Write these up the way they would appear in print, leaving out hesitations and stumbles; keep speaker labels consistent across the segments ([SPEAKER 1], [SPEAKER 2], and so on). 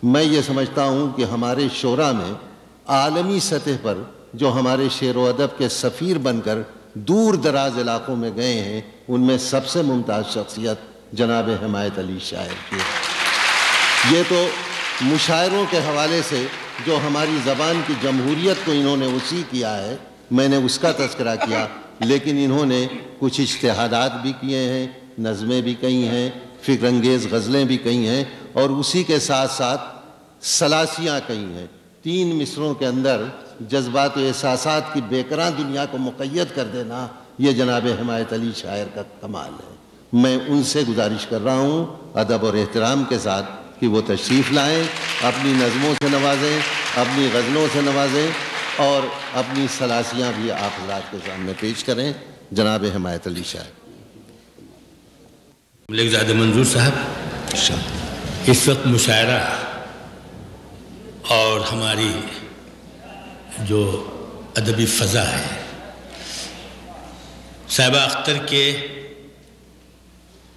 [SPEAKER 1] میں یہ سمجھتا ہوں کہ ہمارے شعراء میں عالمی سطح پر جو ہمارے شعر و ادب کے سفیر بن کر دور دراز علاقوں میں گئے ہیں، ان میں سب سے ممتاز شخصیت جناب حمایت علی شاعر کی ہے۔ یہ تو مشاعروں کے حوالے سے جو ہماری زبان کی جمہوریت کو انہوں نے وسیع کیا ہے، میں نے اس کا تذکرہ کیا، لیکن انہوں نے کچھ اجتہادات بھی کیے ہیں، نظمیں بھی کہی ہیں، فکر انگیز غزلیں بھی کہی ہیں، اور اسی کے ساتھ ساتھ ثلاثیاں کہی ہیں۔ 3 مصروں کے اندر جذبات و احساسات کی بیکراں دنیا کو مقید کر دینا، یہ جناب حمایت علی شاعر کا کمال ہے۔ میں ان سے گزارش کر رہا ہوں ادب اور احترام کے ساتھ کہ وہ تشریف لائیں، اپنی نظموں سے نوازیں، اپنی غزلوں سے نوازیں، اور اپنی ثلاثیاں بھی آپ حضرات کے سامنے پیش کریں۔ جناب حمایت علی شاعر۔
[SPEAKER 2] ملک زادہ منظور صاحب، اس وقت مشاعرہ اور ہماری جو ادبی فضا ہے صاحبہ اختر کے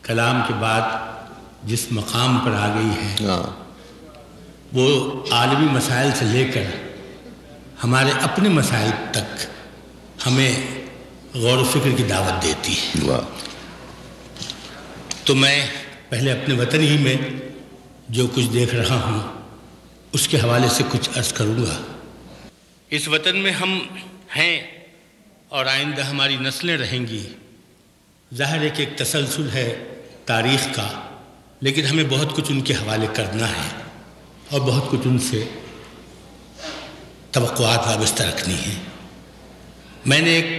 [SPEAKER 2] کلام کے بعد جس مقام پر آ گئی ہے وہ عالمی مسائل سے لے کر ہمارے اپنے مسائل تک ہمیں غور و فکر کی دعوت دیتی ہے۔ تو میں پہلے اپنے وطن ہی میں جو کچھ دیکھ رہا ہوں اس کے حوالے سے کچھ عرض کروں گا۔ اس وطن میں ہم ہیں اور آئندہ ہماری نسلیں رہیں گی۔ ظاہر ہے کہ ایک تسلسل ہے تاریخ کا، لیکن ہمیں بہت کچھ ان کے حوالے کرنا ہے اور بہت کچھ ان سے توقعات وابستہ رکھنی ہے۔ میں نے ایک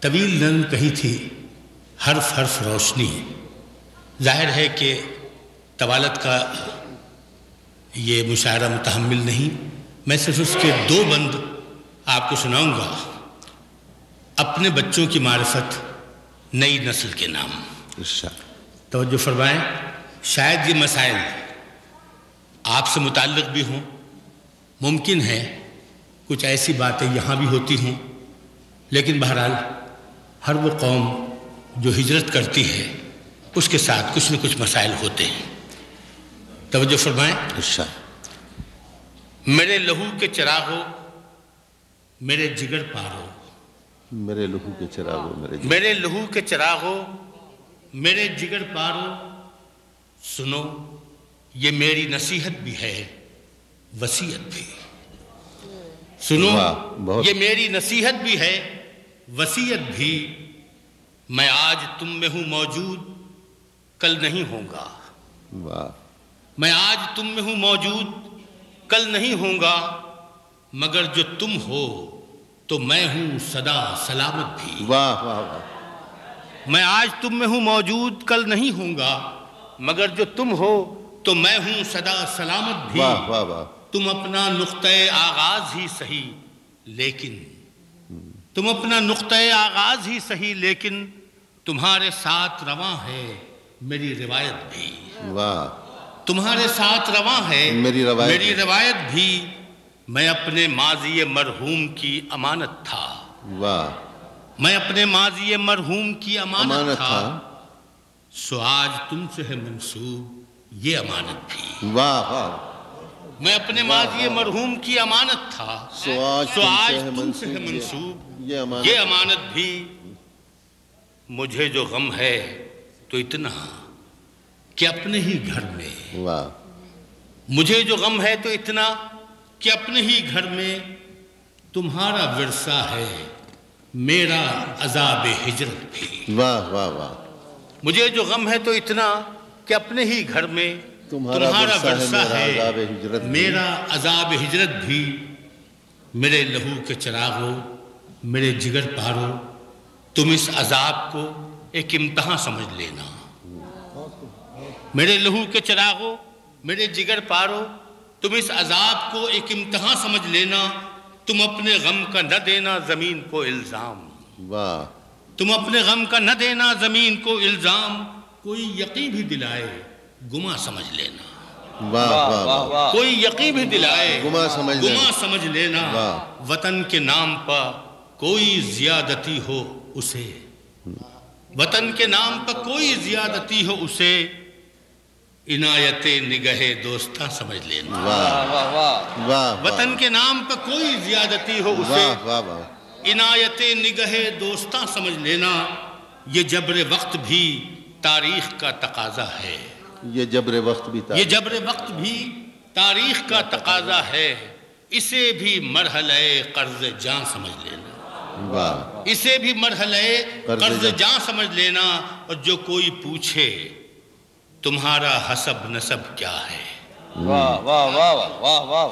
[SPEAKER 2] طویل نظم کہی تھی، حرف حرف روشنی۔ ظاہر ہے کہ طوالت کا یہ مشاعرہ متحمل نہیں، میں صرف اس کے 2 بند آپ کو سناؤں گا۔ اپنے بچوں کی معرفت، نئی نسل کے نام۔ توجہ فرمائیں، شاید یہ مسائل آپ سے متعلق بھی ہوں، ممکن ہے کچھ ایسی باتیں یہاں بھی ہوتی ہوں، لیکن بہرحال ہر وہ قوم جو ہجرت کرتی ہے اس کے ساتھ کچھ نہ کچھ مسائل ہوتے ہیں۔ توجہ فرمائیں۔ میرے لہو کے چراغوں، میرے جگر پارو،
[SPEAKER 1] میرے لہو کے چراغوں،
[SPEAKER 2] میرے لہو کے چراغوں، میرے جگر پارو، سنو یہ میری نصیحت بھی ہے وصیت بھی۔ سنو یہ میری نصیحت بھی ہے وصیت بھی، میں آج تم میں ہوں موجود کل نہیں ہوں گا۔ میں آج تم میں ہوں موجود کل نہیں ہوں گا، مگر جو تم ہو تو میں ہوں سدا سلامت بھی۔ میں آج تم میں ہوں موجود کل نہیں ہوں گا، مگر جو تم ہو تو میں ہوں سدا سلامت بھی۔ تم اپنا نقطۂ آغاز ہی صحیح لیکن تم اپنا نقطۂ آغاز ہی صحیح لیکن تمہارے ساتھ رواں ہے میری روایت بھی۔ تمہارے ساتھ رواں ہے میری روایت بھی، میں اپنے ماضی مرحوم کی امانت تھا۔ میں اپنے ماضی مرحوم کی امانت تھا، سو آج تم سے ہے منسوب یہ امانت بھی۔ میں اپنے ماضی مرحوم کی امانت تھا، سو آج تم سے ہے منسوب یہ امانت بھی۔ مجھے جو غم ہے تو اتنا کہ اپنے ہی گھر میں، مجھے جو غم ہے تو اتنا کہ اپنے ہی گھر میں تمہارا ورثہ ہے میرا عذاب ہجرت بھی۔ مجھے جو غم ہے تو اتنا کہ اپنے ہی گھر میں تمہارا ورثہ ہے میرا عذاب ہجرت بھی۔ میرے لہو کے چراغوں، میرے جگر پارو، تم اس عذاب کو ایک امتحان سمجھ لینا۔ میرے لہو کے چراغوں، میرے جگر پارو، تم اس عذاب کو ایک امتحان سمجھ لینا۔ تم اپنے غم کا نہ دینا زمین کو الزام، تم اپنے غم کا نہ دینا زمین کو الزام، کوئی یقین بھی دلائے گما سمجھ لینا۔ کوئی یقین بھی دلائے گما سمجھ لینا۔ وطن کے نام پر کوئی زیادتی ہو اسے، وطن کے نام پر کوئی زیادتی ہو اسے، عنایت نگہ دوستاں سمجھ لینا۔
[SPEAKER 1] واہ واہ واہ واہ،
[SPEAKER 2] وطن کے نام پہ کوئی زیادتی ہو اسے
[SPEAKER 1] واہ واہ واہ،
[SPEAKER 2] عنایت نگہ دوستاں سمجھ لینا۔ یہ جبر وقت بھی تاریخ کا تقاضا ہے،
[SPEAKER 1] یہ جبر وقت بھی تھا،
[SPEAKER 2] یہ جبر وقت بھی تاریخ کا تقاضا ہے، اسے بھی مرحلہ قرض جاں سمجھ لینا،
[SPEAKER 1] واہ،
[SPEAKER 2] اسے بھی مرحلہ قرض جاں سمجھ لینا۔ اور جو کوئی پوچھے تمہارا حسب نسب کیا ہے،
[SPEAKER 3] واہ واہ واہ واہ واہ،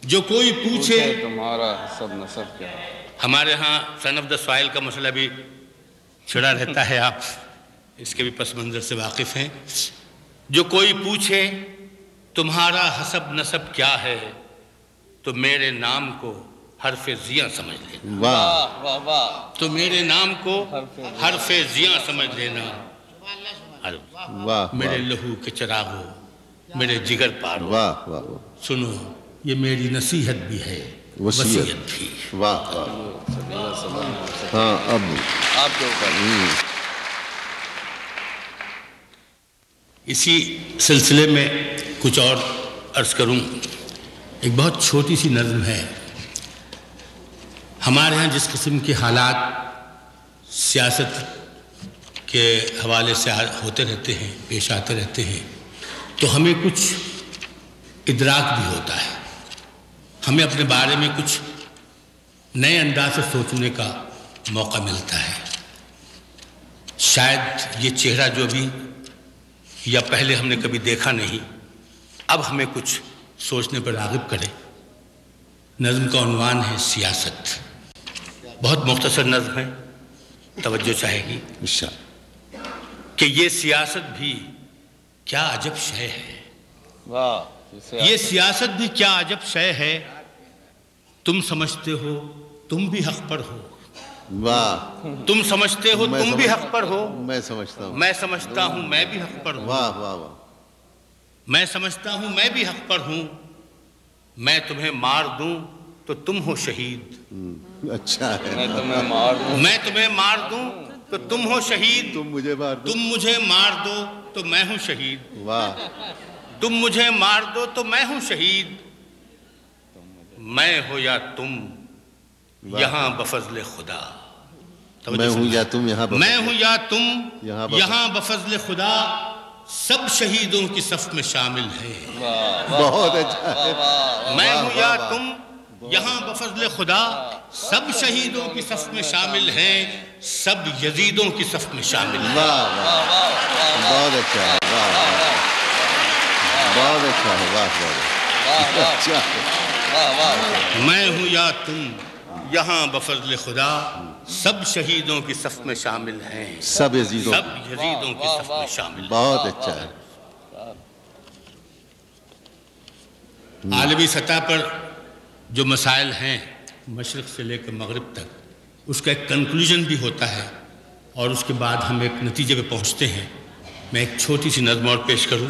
[SPEAKER 2] جو کوئی پوچھے
[SPEAKER 3] تمہارا حسب نسب کیا ہے۔
[SPEAKER 2] ہمارے ہاں سن آف دا سوائل کا مسئلہ بھی چھڑا رہتا ہے، آپ اس کے بھی پس منظر سے واقف ہیں۔ جو کوئی پوچھے تمہارا حسب نسب کیا ہے تو میرے نام کو حرف زیاں سمجھ لینا،
[SPEAKER 1] واہ
[SPEAKER 3] واہ واہ،
[SPEAKER 2] تو میرے نام کو حرف زیاں سمجھ لینا۔
[SPEAKER 1] واہ،
[SPEAKER 2] میرے لہو کے چراغو، میرے جگر پارو،
[SPEAKER 1] واہ واہ،
[SPEAKER 2] سنو یہ میری نصیحت بھی ہے، وصیت بھی۔
[SPEAKER 1] واہ واہ، ہاں اب
[SPEAKER 3] آپ کے اوپر
[SPEAKER 2] اسی سلسلے میں کچھ اور عرض کروں۔ ایک بہت چھوٹی سی نظم ہے۔ ہمارے ہاں جس قسم کے حالات سیاست کے حوالے سے ہوتے رہتے ہیں، پیش آتے رہتے ہیں، تو ہمیں کچھ ادراک بھی ہوتا ہے، ہمیں اپنے بارے میں کچھ نئے انداز سے سوچنے کا موقع ملتا ہے۔ شاید یہ چہرہ جو بھی یا پہلے ہم نے کبھی دیکھا نہیں، اب ہمیں کچھ سوچنے پر راغب کرے۔ نظم کا عنوان ہے سیاست، بہت مختصر نظم ہے، توجہ چاہے گی کہ یہ سیاست بھی کیا عجب شے ہے،
[SPEAKER 3] واہ،
[SPEAKER 2] یہ سیاست بھی کیا عجب شے ہے، تم سمجھتے ہو تم بھی حق پر ہو،
[SPEAKER 1] واہ،
[SPEAKER 2] تم سمجھتے ہو تم بھی حق پر ہو،
[SPEAKER 1] میں سمجھتا ہوں،
[SPEAKER 2] میں سمجھتا ہوں میں بھی حق پر ہوں،
[SPEAKER 1] واہ واہ واہ،
[SPEAKER 2] میں سمجھتا ہوں میں بھی حق پر ہوں، میں تمہیں مار دوں تو تم ہو شہید،
[SPEAKER 1] اچھا ہے،
[SPEAKER 3] میں تمہیں مار دوں،
[SPEAKER 2] میں تمہیں مار دوں تو تم ہو شہید،
[SPEAKER 1] تم مجھے مار دو،
[SPEAKER 2] تم مجھے مار دو تو میں ہوں شہید،
[SPEAKER 1] واہ،
[SPEAKER 2] تم مجھے مار دو تو میں ہوں شہید، میں ہو یا تم یہاں بفضل خدا،
[SPEAKER 1] میں ہوں یا تم یہاں
[SPEAKER 2] میں ہوں یا تم یہاں بفضل خدا، سب شہیدوں کی صف میں شامل ہے،
[SPEAKER 1] بہت اچھا ہے،
[SPEAKER 2] میں ہوں یا تم یہاں بفضل خدا، سب شہیدوں کی صف میں شامل ہیں، سب یزیدوں کی صف میں شامل ہیں۔
[SPEAKER 1] واہ واہ، بہت اچھا ہے، واہ واہ، بہت اچھا ہے، واہ واہ، اچھا ہے،
[SPEAKER 2] میں ہوں یا تم یہاں بفضل خدا، سب شہیدوں کی صف میں شامل ہیں،
[SPEAKER 1] سب یزیدوں،
[SPEAKER 2] سب یزیدوں کی صف میں شامل ہیں۔
[SPEAKER 1] بہت اچھا ہے،
[SPEAKER 2] عالمی سطح پر جو مسائل ہیں مشرق سے لے کر مغرب تک، اس کا ایک کنکلوژن بھی ہوتا ہے اور اس کے بعد ہم ایک نتیجے پہ پہنچتے ہیں۔ میں ایک چھوٹی سی نظم اور پیش کروں،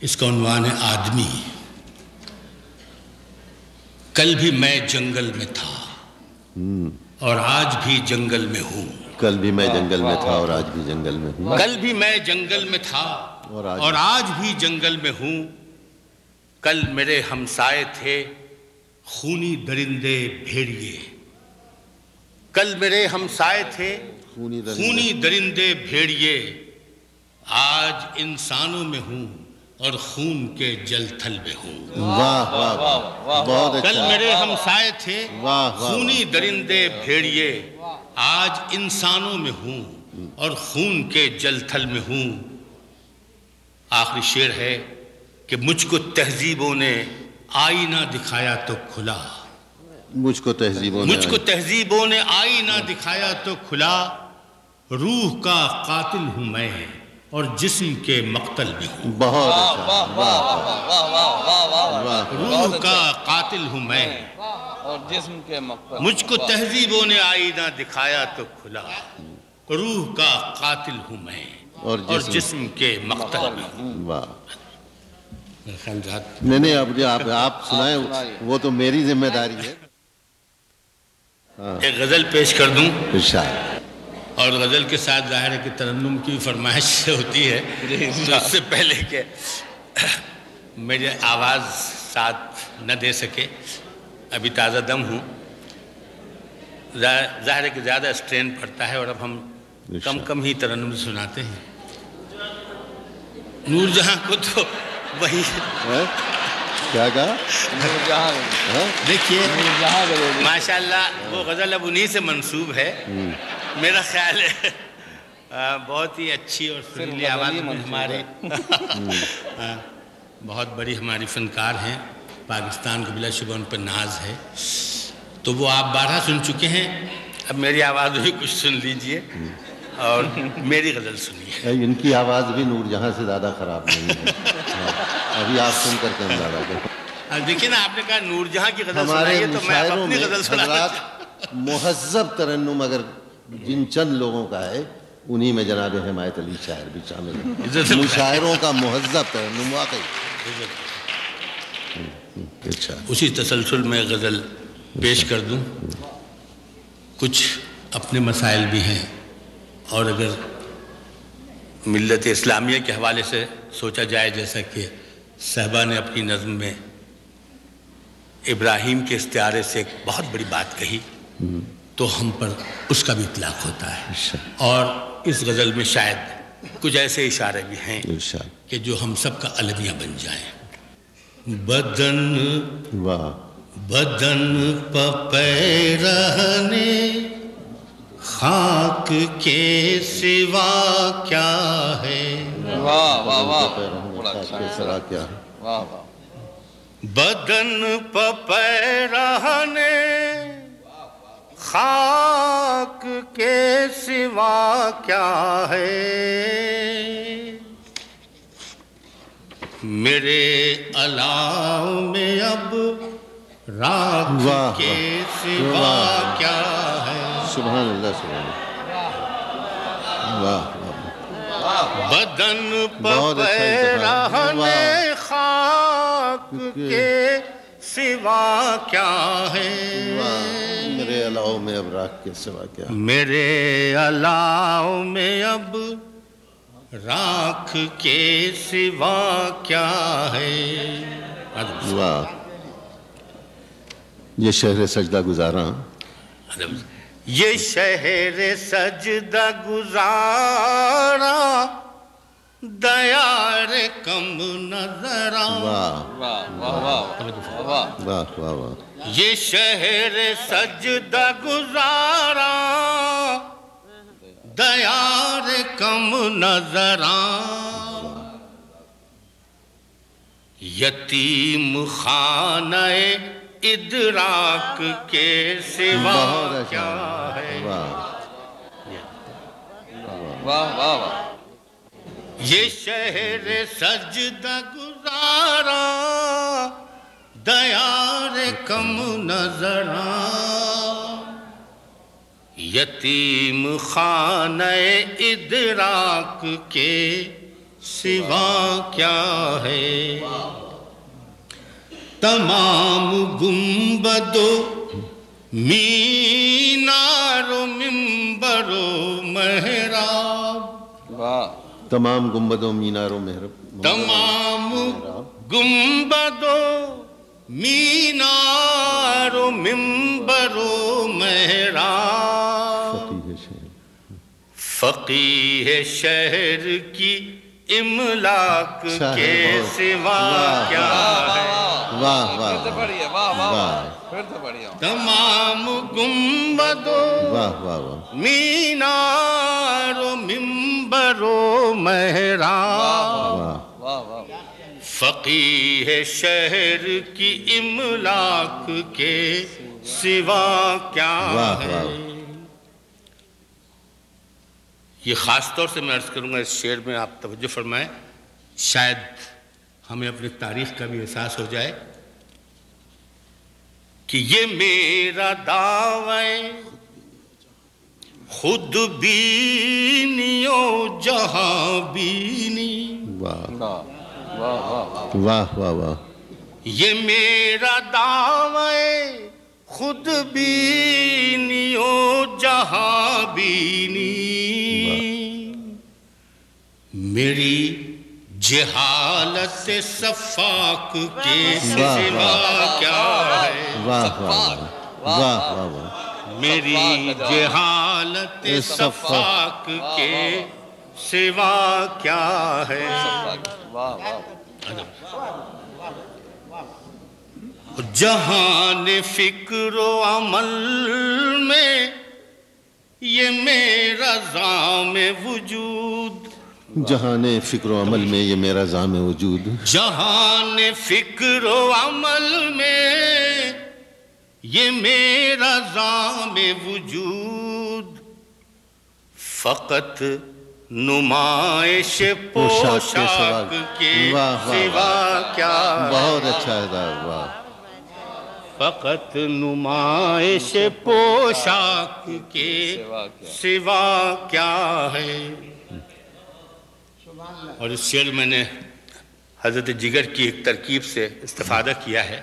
[SPEAKER 2] اس کا عنوان ہے آدمی۔ کل بھی میں جنگل میں تھا اور آج بھی جنگل میں ہوں،
[SPEAKER 1] کل بھی میں جنگل میں تھا اور آج بھی جنگل میں ہوں،
[SPEAKER 2] کل بھی میں جنگل میں تھا اور آج بھی جنگل میں ہوں، کل میرے ہمسائے تھے خونی درندے بھیڑیے، کل میرے ہمسائے تھے خونی درندے بھیڑیے، آج انسانوں میں ہوں اور خون کے جل تھل میں ہوں،
[SPEAKER 1] واہ واہ واہ، بہت اچھا
[SPEAKER 2] کل
[SPEAKER 1] ہے،
[SPEAKER 2] میرے ہمسائے تھے
[SPEAKER 1] واہ واہ،
[SPEAKER 2] خونی درندے بھیڑیے، آج انسانوں میں ہوں اور خون کے جل تھل میں ہوں۔ آخری شعر ہے کہ مجھ کو تہذیبوں نے آئینہ دکھایا تو کھلا،
[SPEAKER 1] مجھ کو تہذیبوں نے،
[SPEAKER 2] مجھ کو تہذیبوں نے آئینہ دکھایا تو کھلا، روح کا قاتل ہوں میں اور جسم کے مقتل بھی ہوں،
[SPEAKER 1] بہت اچھا، واہ واہ،
[SPEAKER 2] روح کا قاتل ہوں میں
[SPEAKER 3] اور جسم کے مقتل،
[SPEAKER 2] مجھ کو تہذیبوں نے آئینہ دکھایا تو کھلا، روح کا قاتل ہوں میں اور جسم کے مقتل بھی ہوں۔
[SPEAKER 1] واہ،
[SPEAKER 2] خیالات
[SPEAKER 1] نہیں اب آپ سنائیں، وہ تو میری ذمہ داری ہے،
[SPEAKER 2] ایک غزل پیش کر دوں۔
[SPEAKER 1] ارشاد،
[SPEAKER 2] اور غزل کے ساتھ ظاہر ہے کہ ترنم کی فرمائش ہوتی ہے، تو اس سے پہلے کہ میری آواز ساتھ نہ دے سکے، ابھی تازہ دم ہوں، ظاہر ہے کہ زیادہ اسٹرین پڑتا ہے، اور اب ہم کم ہی ترنم سناتے ہیں۔ نور جہاں کو تو وہی
[SPEAKER 1] کیا کہا؟
[SPEAKER 2] دیکھیے ماشاءاللہ وہ غزل اب انہی سے منسوب ہے، میرا خیال ہے بہت ہی اچھی اور سریلی آواز میں ہمارے بہت بڑی ہماری فنکار ہیں، پاکستان کو بلا شبہ ان پر ناز ہے، تو وہ آپ 12 سن چکے ہیں، اب میری آواز بھی کچھ سن لیجئے اور میری غزل سنیے۔
[SPEAKER 1] ان کی آواز بھی نور جہاں سے زیادہ خراب نہیں ہے، ابھی آپ سن کر کے اندازہ کریں۔
[SPEAKER 2] دیکھیں نا، آپ نے کہا نور جہاں کی غزل
[SPEAKER 1] ہمارے
[SPEAKER 2] سنائیے تو میں
[SPEAKER 1] مشاعروں
[SPEAKER 2] اپنی
[SPEAKER 1] میں
[SPEAKER 2] غزل سنا۔
[SPEAKER 1] حضرات مہذب ترنم اگر جن چند لوگوں کا ہے، انہی میں جناب حمایت علی شاعر بھی شامل ہیں، مشاعروں کا مہذب ترنم واقعی۔
[SPEAKER 2] اسی تسلسل میں غزل پیش کر دوں، کچھ اپنے مسائل بھی ہیں، اور اگر ملت اسلامیہ کے حوالے سے سوچا جائے، جیسا کہ صاحبہ نے اپنی نظم میں ابراہیم کے استعارے سے ایک بہت بڑی بات کہی، تو ہم پر اس کا بھی اطلاق ہوتا ہے، اور اس غزل میں شاید کچھ ایسے اشارے بھی ہیں کہ جو ہم سب کا المیہ بن جائیں۔ بدن پہ پیرہنے خاک کے سوا کیا ہے، بدن پہ پیرہنے خاک کے سوا کیا ہے، میرے علاؤ میں اب راکھ کے سوا کیا ہے۔
[SPEAKER 1] سبحان اللہ، سبحان اللہ،
[SPEAKER 2] بدن پہ پیرہنے خاک کے سوا کیا ہے،
[SPEAKER 1] میرے علاؤ میں اب راکھ کے سوا کیا،
[SPEAKER 2] میرے علاؤ میں اب راکھ کے سوا کیا ہے۔
[SPEAKER 1] واہ، یہ شہر سجدہ گزاراں،
[SPEAKER 2] یہ شہر سجدہ گزاراں دیار کم نظراں، یہ شہر سجدہ گزاراں دیار کم نظراں، یتیم خانہ ادراک کے سوا کیا ہے، یہ شہر سجدہ گزاراں دیار کم نظراں، یتیم خانہ ادراک کے سوا کیا ہے، تمام گنبد و مینار و منبر و محراب،
[SPEAKER 1] تمام گنبد و مینار و محراب،
[SPEAKER 2] تمام گنبد و مینار و منبر و محراب، فقیہ شہر کی املاک کے سوا کیا ہے، تمام گنبد و مینار و منبر و محراب، فقیہ شہر کی املاک کے سوا کیا ہے۔ یہ خاص طور سے میں عرض کروں گا، اس شعر میں آپ توجہ فرمائیں، شاید ہمیں اپنی تاریخ کا بھی احساس ہو جائے کہ یہ میرا دعوی خود بینی و جہاں بینی،
[SPEAKER 1] واہ واہ واہ،
[SPEAKER 2] یہ میرا دعوی خود بینی و جہاں بینی میری جہالت صفاق کے سوا کیا ہے
[SPEAKER 1] واہ واہ واہ واہ واہ
[SPEAKER 2] میری جہالت صفاق کے سوا کیا ہے
[SPEAKER 3] واہ واہ
[SPEAKER 2] جہان فکر و عمل میں یہ میرا زام وجود
[SPEAKER 1] جہان فکر و عمل میں یہ میرا زام وجود
[SPEAKER 2] جہان فکر و عمل میں یہ میرا زام وجود فقط نمائش پوشاک کے سوا کیا
[SPEAKER 1] بہت اچھا ہے صاحب واہ
[SPEAKER 2] فقط نمائش پوشاک کے سوا کیا ہے اور اس شعر میں نے حضرت جگر کی ایک ترکیب سے استفادہ کیا ہے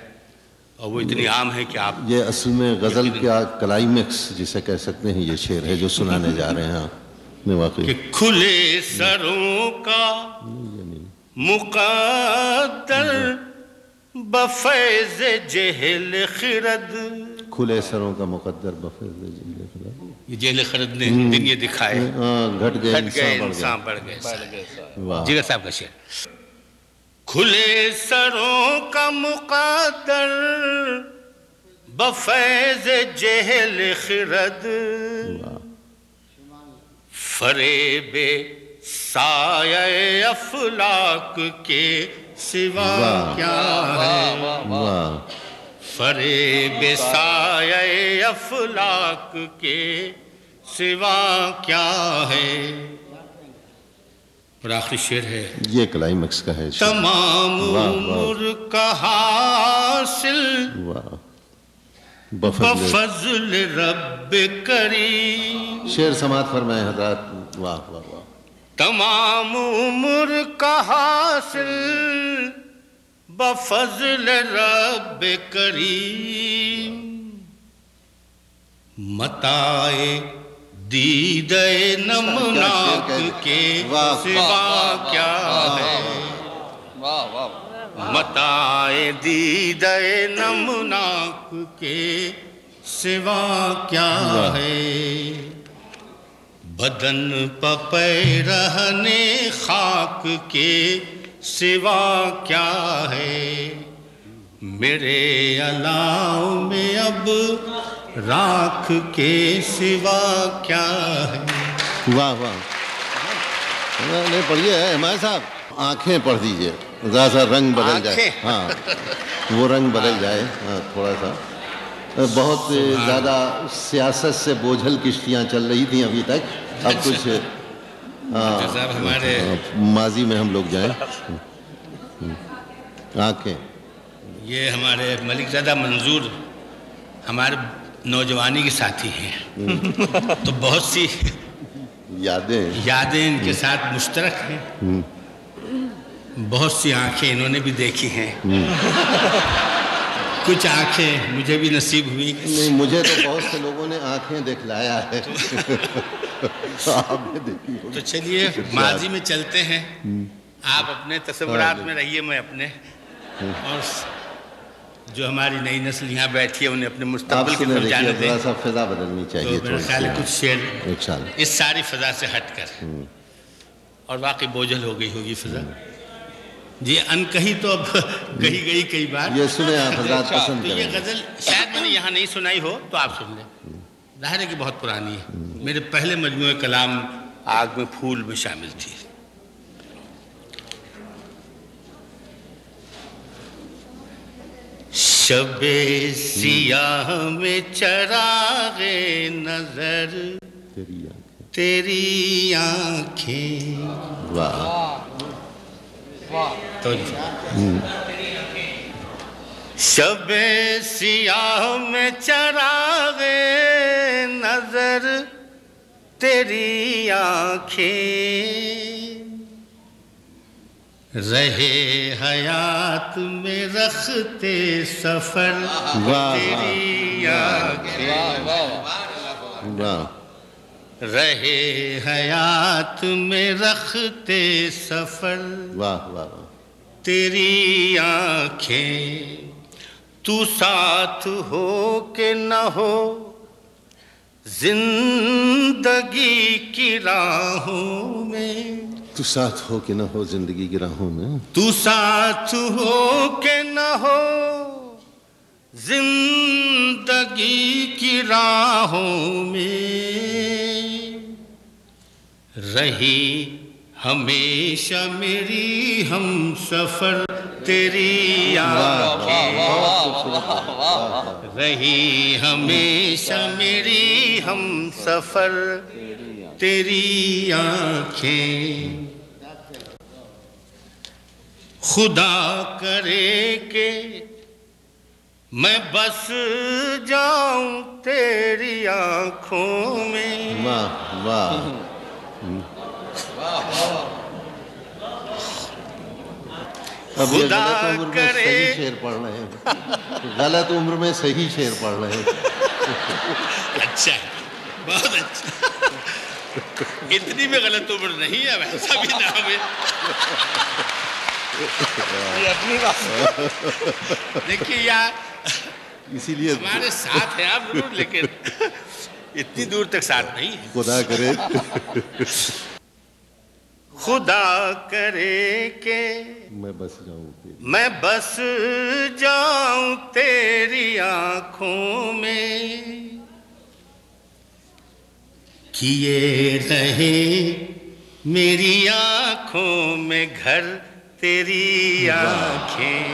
[SPEAKER 2] اور وہ اتنی عام ہے کہ آپ
[SPEAKER 1] یہ اصل میں غزل کا کلائمیکس جسے کہہ سکتے ہیں یہ شعر ہے جو سنانے جا رہے ہیں آپ میں واقعی
[SPEAKER 2] کہ کھلے سروں کا مقدر بفیض جہل خرد
[SPEAKER 1] کھلے سروں کا مقدر بفیض جہل خرد
[SPEAKER 2] یہ جہل خرد نے دن یہ دکھائے
[SPEAKER 1] گھٹ گئے
[SPEAKER 2] انسان بڑھ گئے
[SPEAKER 1] واہ
[SPEAKER 2] جگر صاحب کا شعر کھلے سروں کا مقدر بفیض جہل خرد فریب سایہ افلاک کے سوا کیا ہے
[SPEAKER 1] واہ
[SPEAKER 2] فریب سایہ افلاک کے سوا کیا ہے اور آخری شعر ہے
[SPEAKER 1] یہ کلائمیکس کا ہے
[SPEAKER 2] تمام عمر کا حاصل
[SPEAKER 1] واہ
[SPEAKER 2] بفضل رب کریم
[SPEAKER 1] شعر سماعت فرمائے حضرات واہ واہ واہ
[SPEAKER 2] تمام عمر کا حاصل بفضل رب کریم متاع دیدہ نمناک کے سوا کیا ہے
[SPEAKER 3] واہ واہ
[SPEAKER 2] متاع دیدہ نمناک کے سوا کیا ہے بدن پپے رہنے خاک کے سوا کیا ہے میرے علاؤ میں اب راکھ کے سوا کیا ہے
[SPEAKER 1] واہ واہ نہیں پڑھیے حمایت صاحب آنکھیں پڑھ دیجئے ذرا سا رنگ بدل جائے ہاں وہ رنگ بدل جائے ہاں تھوڑا سا بہت زیادہ سیاست سے بوجھل کشتیاں چل رہی تھیں ابھی تک اب کچھ
[SPEAKER 2] ہمارے
[SPEAKER 1] ماضی میں ہم لوگ جائیں آنکھیں
[SPEAKER 2] یہ ہمارے ملک زادہ منظور ہمارے نوجوانی کے ساتھی ہیں تو بہت سی یادیں ان کے ساتھ مشترک ہیں بہت سی آنکھیں انہوں نے بھی دیکھی ہیں کچھ آنکھیں مجھے بھی نصیب ہوئی
[SPEAKER 1] نہیں مجھے تو بہت سے لوگوں نے آنکھیں دکھلایا ہے آپ نے دیکھی
[SPEAKER 2] تو چلیے ماضی میں چلتے ہیں آپ اپنے تصورات میں رہیے میں اپنے اور جو ہماری نئی نسل یہاں بیٹھی ہے انہیں اپنے مستقبل کی طرف جانے دیں
[SPEAKER 1] سا فضا بدلنی چاہیے
[SPEAKER 2] تو میرا خیال ہے کچھ شعر
[SPEAKER 1] شعر
[SPEAKER 2] اس ساری فضا سے ہٹ کر اور واقعی بوجھل ہو گئی ہوگی فضا جی ان کہیں تو اب کہی گئی کئی بار
[SPEAKER 1] یہ سنیں آپ حضرات پسند
[SPEAKER 2] تو یہ
[SPEAKER 1] کریں
[SPEAKER 2] غزل شاید میں نے یہاں نہیں سنائی ہو تو آپ سن لیں ظاہر ہے کہ بہت پرانی ہے میرے پہلے مجموعہ کلام آگ میں پھول میں شامل تھی شب سیاہ میں چراغ نظر تیری آنکھیں
[SPEAKER 1] واہ
[SPEAKER 2] شب سیاہ میں چراغ نظر تیری آنکھیں رہے حیات میں رختے سفر تیری آنکھیں،
[SPEAKER 1] واہ
[SPEAKER 2] رہے حیات میں رختے سفر
[SPEAKER 1] واہ واہ واہ،
[SPEAKER 2] تیری آنکھیں، تو ساتھ ہو کہ نہ ہو زندگی کی راہوں میں،
[SPEAKER 1] تو ساتھ ہو کہ نہ ہو زندگی کی راہوں میں،
[SPEAKER 2] تو ساتھ ہو کہ نہ ہو زندگی کی راہوں میں، رہی ہمیشہ میری ہم سفر تیری آنکھیں، رہی ہمیشہ میری ہم سفر تیری آنکھیں، خدا کرے کہ میں بس جاؤں تیری آنکھوں میں،
[SPEAKER 1] واہ واہ، اب یہ
[SPEAKER 2] خدا
[SPEAKER 1] غلط عمر میں
[SPEAKER 2] کرے،
[SPEAKER 1] صحیح شعر پڑھ رہے ہیں، غلط عمر میں صحیح شعر پڑھ رہے ہیں۔
[SPEAKER 2] اچھا ہے، بہت اچھا، اتنی بھی غلط عمر نہیں ہے، ویسا بھی نام ہے،
[SPEAKER 3] یہ اپنی بات
[SPEAKER 2] دیکھیے یار
[SPEAKER 1] اسی لیے
[SPEAKER 2] ہمارے ساتھ ہیں آپ ضرور، لیکن اتنی دور تک ساتھ نہیں ہے۔
[SPEAKER 1] خدا کرے،
[SPEAKER 2] خدا کرے کہ
[SPEAKER 1] میں بس جاؤں تیری،
[SPEAKER 2] میں بس جاؤں تیری آنکھوں میں، کیے رہے میری آنکھوں میں گھر تیری آنکھیں،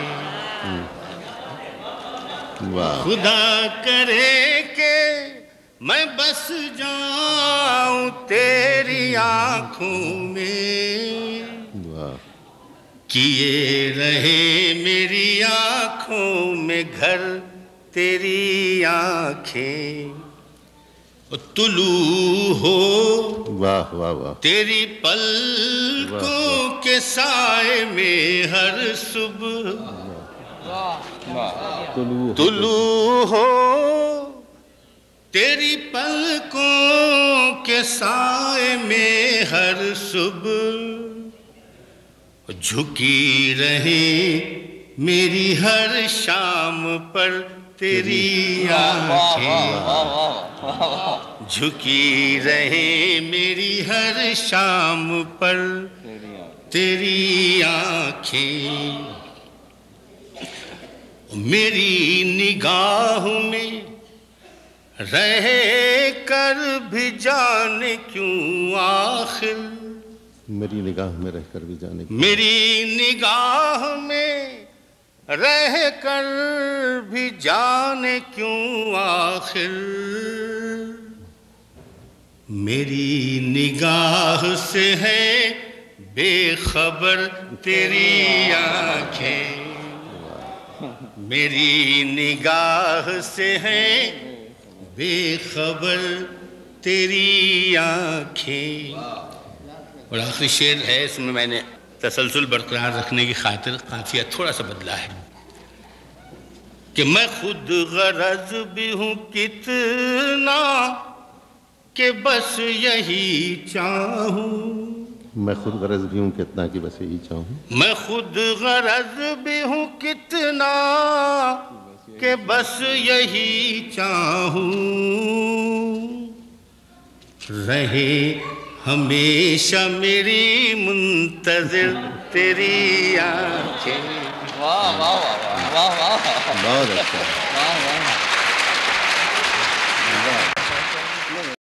[SPEAKER 1] واہ
[SPEAKER 2] خدا کرے کہ میں بس جاؤں تیری آنکھوں میں،
[SPEAKER 1] واہ،
[SPEAKER 2] کیے رہے میری آنکھوں میں گھر تیری آنکھیں، طلوع ہو
[SPEAKER 1] واہ واہ واہ،
[SPEAKER 2] تیری پلکوں کے سائے میں ہر صبح، طلوع ہو تیری پلکوں کے سائے میں ہر صبح، جھکی رہے میری ہر شام پر تیری آنکھیں، جھکی رہے میری ہر شام پر تیری آنکھیں، میری نگاہ میں رہ کر بھی جانے کیوں آخر،
[SPEAKER 1] میری نگاہ میں رہ کر بھی جانے کی،
[SPEAKER 2] میری نگاہ میں رہ کر بھی جانے کیوں آخر، میری نگاہ سے ہے بے خبر تیری آنکھیں، میری نگاہ سے ہے بے خبر تیری آنکھیں، اور آخری شعر ہے، اس میں نے تسلسل برقرار رکھنے کی خاطر قافیہ تھوڑا سا بدلا ہے کہ میں خود غرض بھی ہوں کتنا کہ بس یہی چاہوں،
[SPEAKER 1] میں خود غرض بھی ہوں کتنا کہ بس یہی چاہوں،
[SPEAKER 2] میں خود غرض بھی ہوں کتنا کہ بس یہی چاہوں، رہے ہمیشہ میری منتظر تیری آنکھیں،
[SPEAKER 3] واہ واہ واہ واہ واہ،
[SPEAKER 1] بہت اچھا۔